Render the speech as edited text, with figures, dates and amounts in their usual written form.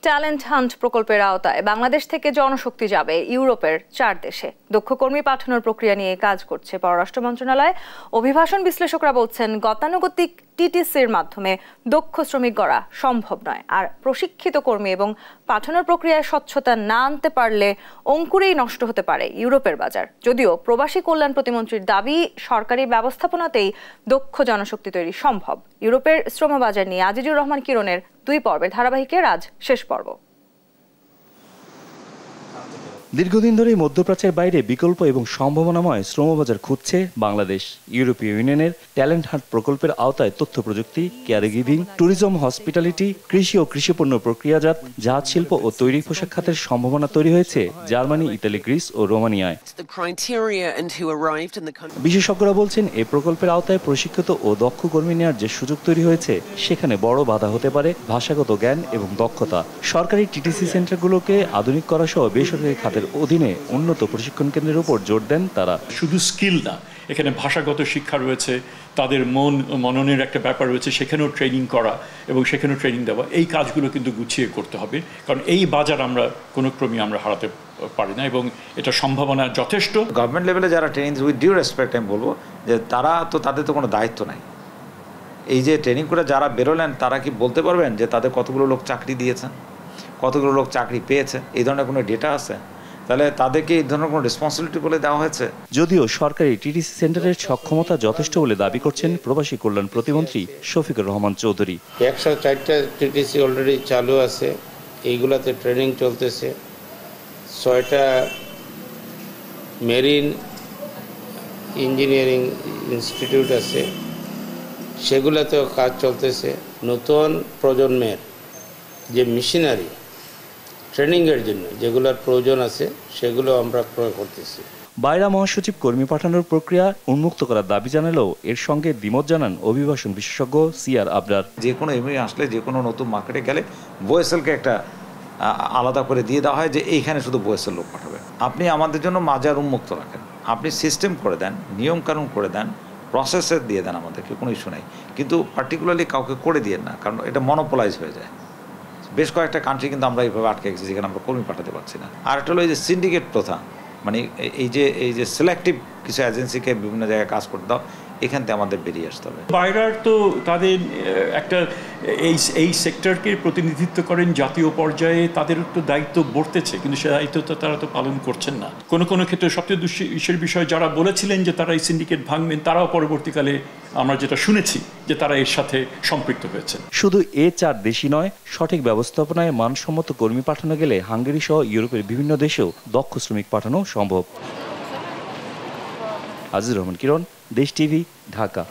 Talent hunt প্রকল্পের আওতায় বাংলাদেশ থেকে জনশক্তি যাবে ইউরোপের 4 দেশে। দক্ষ কর্মী পাঠানোর প্রক্রিয়া নিয়ে কাজ করছে পররাষ্ট্র মন্ত্রণালয়। অভিবাসন বিশ্লেষকরা বলছেন, গতানুগতিক টিটিসির মাধ্যমে দক্ষ শ্রমিক গড়া সম্ভব নয়। আর প্রশিক্ষিত কর্মী এবং পাঠানোর প্রক্রিয়ায় স্বচ্ছতা না আনতে পারলে অঙ্কুরেই নষ্ট হতে পারে ইউরোপের বাজার। যদিও প্রবাসী কল্যাণ প্রতিমন্ত্রীর দাবি, সরকারি ব্যবস্থাপনাতেই দক্ষ জনশক্তি তৈরি সম্ভব। ইউরোপের শ্রমবাজার নিয়ে আজিজুর রহমান কিরণের 2 পর্বের ধারাবাহিকের আজ শেষ পর্ব। দীর্ঘদিন ধরেই মধ্যপ্রাচ্যের বাইরে বিকল্প এবং সম্ভাবনাময় শ্রমবাজার খুঁজছে বাংলাদেশ। ইউরোপীয় ইউনিয়নের ট্যালেন্ট হান্ট প্রকল্পের আওতায় তথ্য প্রযুক্তি, কেয়ার গিভিং, ট্যুরিজম, হসপিটালিটি, কৃষি ও কৃষিপণ্য প্রক্রিয়াজাত, জাহাজ শিল্প ও তৈরি পোশাক খাতের সম্ভাবনা তৈরি হয়েছে জার্মানি, ইতালি, গ্রিস ও রোমানিয়ায়। বিশেষজ্ঞরা বলছেন, এই প্রকল্পের আওতায় প্রশিক্ষিত ও দক্ষ কর্মী নেওয়ার যে সুযোগ তৈরি হয়েছে, সেখানে বড় বাধা হতে পারে ভাষাগত জ্ঞান এবং দক্ষতা। সরকারি টিটিসি সেন্টারগুলোকে আধুনিক করা সহ বেসরকারি খাতের অধীনে উন্নত প্রশিক্ষণ কেন্দ্রের উপর জোর দেন তারা। শুধু স্কিল না, এখানে ভাষাগত শিক্ষা রয়েছে, তাদের মননের একটা ব্যাপার রয়েছে, সেখানেও ট্রেনিং করা এবং সেখানেও ট্রেনিং দেওয়া, এই কাজগুলো কিন্তু গুছিয়ে করতে হবে। কারণ এই বাজার আমরা কোনো ক্রমে আমরা হারাতে পারি না এবং এটা সম্ভাবনা যথেষ্ট। গভর্নমেন্ট লেভেলে যারা ট্রেনিং, উইথ ডিউ রেসপেক্ট আমি বলবো যে তাদের তো কোনো দায়িত্ব নাই। এই যে ট্রেনিং করে যারা বেরোলেন, তারা কি বলতে পারবেন যে তাদের কতগুলো লোক চাকরি দিয়েছেন, কতগুলো লোক চাকরি পেয়েছে? এই ধরনের কোনো ডেটা আছে? তাহলে তাদেরকে এই ধরনের কোনো রেসপন্সিবিলিটি বলে দেওয়া হয়েছে? যদিও সরকারি টিটিসি সেন্টারের সক্ষমতা যথেষ্ট বলে দাবি করছেন প্রবাসী কল্যাণ প্রতিমন্ত্রী শফিকুর রহমান চৌধুরী। 104টা টিটিসি অলরেডি চালু আছে, এইগুলাতে ট্রেনিং চলতেছে। 6টা মেরিন ইঞ্জিনিয়ারিং ইনস্টিটিউট আছে, সেগুলোতেও কাজ চলতেছে। নতুন প্রজন্মের যে মেশিনারি ট্রেনিংয়ের জন্য যেগুলোর প্রয়োজন আছে, সেগুলো আমরা ক্রয় করতেছি। বাইরা মহাসচিব কর্মী পাঠানোর প্রক্রিয়া উন্মুক্ত করার দাবি জানালেও এর সঙ্গে দ্বিমত জানান অভিবাসন বিশেষজ্ঞ সিআর আবরার। যে কোনো এমনি আসলে, যে কোনো নতুন মার্কেটে গেলে বোয়েসেলকে একটা আলাদা করে দিয়ে দেওয়া হয় যে এইখানে শুধু বোয়েসেল লোক পাঠাবে। আপনি আমাদের জন্য মাজার উন্মুক্ত রাখেন, আপনি সিস্টেম করে দেন, নিয়মকানুন করে দেন, প্রসেসে দিয়ে দেন, আমাদেরকে কোনো ইস্যু নাই। কিন্তু পার্টিকুলারলি কাউকে করে দিয়ে না, কারণ এটা মনোপলাইজ হয়ে যায়। বেশ কয়েকটা কান্ট্রি কিন্তু আমরা এইভাবে আটকে গেছি, যেখানে আমরা কর্মী পাঠাতে পারছি না। আর একটা হলো এই যে সিন্ডিকেট প্রথা, মানে এই যে সিলেক্টিভ কিছু এজেন্সিকে বিভিন্ন জায়গায় কাজ করতে দাও, এখান থেকে আমাদের বেরিয়ে আসতে হবে। বাইরার তো তাদের একটা এই সেক্টরকে প্রতিনিধিত্ব করেন জাতীয় পর্যায়ে, তাদের তো দায়িত্ব বর্তেছে, কিন্তু সে দায়িত্ব তো তারা তো পালন করছেন না। কোনো কোনো ক্ষেত্রে সবচেয়ে দুঃখের বিষয়, যারা বলেছিলেন যে তারা এই সিন্ডিকেট ভাঙবেন, তারাও পরবর্তীকালে আমরা যেটা শুনেছি যে তারা এর সাথে সম্পৃক্ত হয়েছে। শুধু 4 দেশই নয়, সঠিক ব্যবস্থাপনায় মানসম্মত কর্মী পাঠানো গেলে হাঙ্গেরি সহ ইউরোপের বিভিন্ন দেশেও দক্ষ শ্রমিক পাঠানো সম্ভব। আজিজুর রহমান কিরণ, দেশ টিভি, ঢাকা।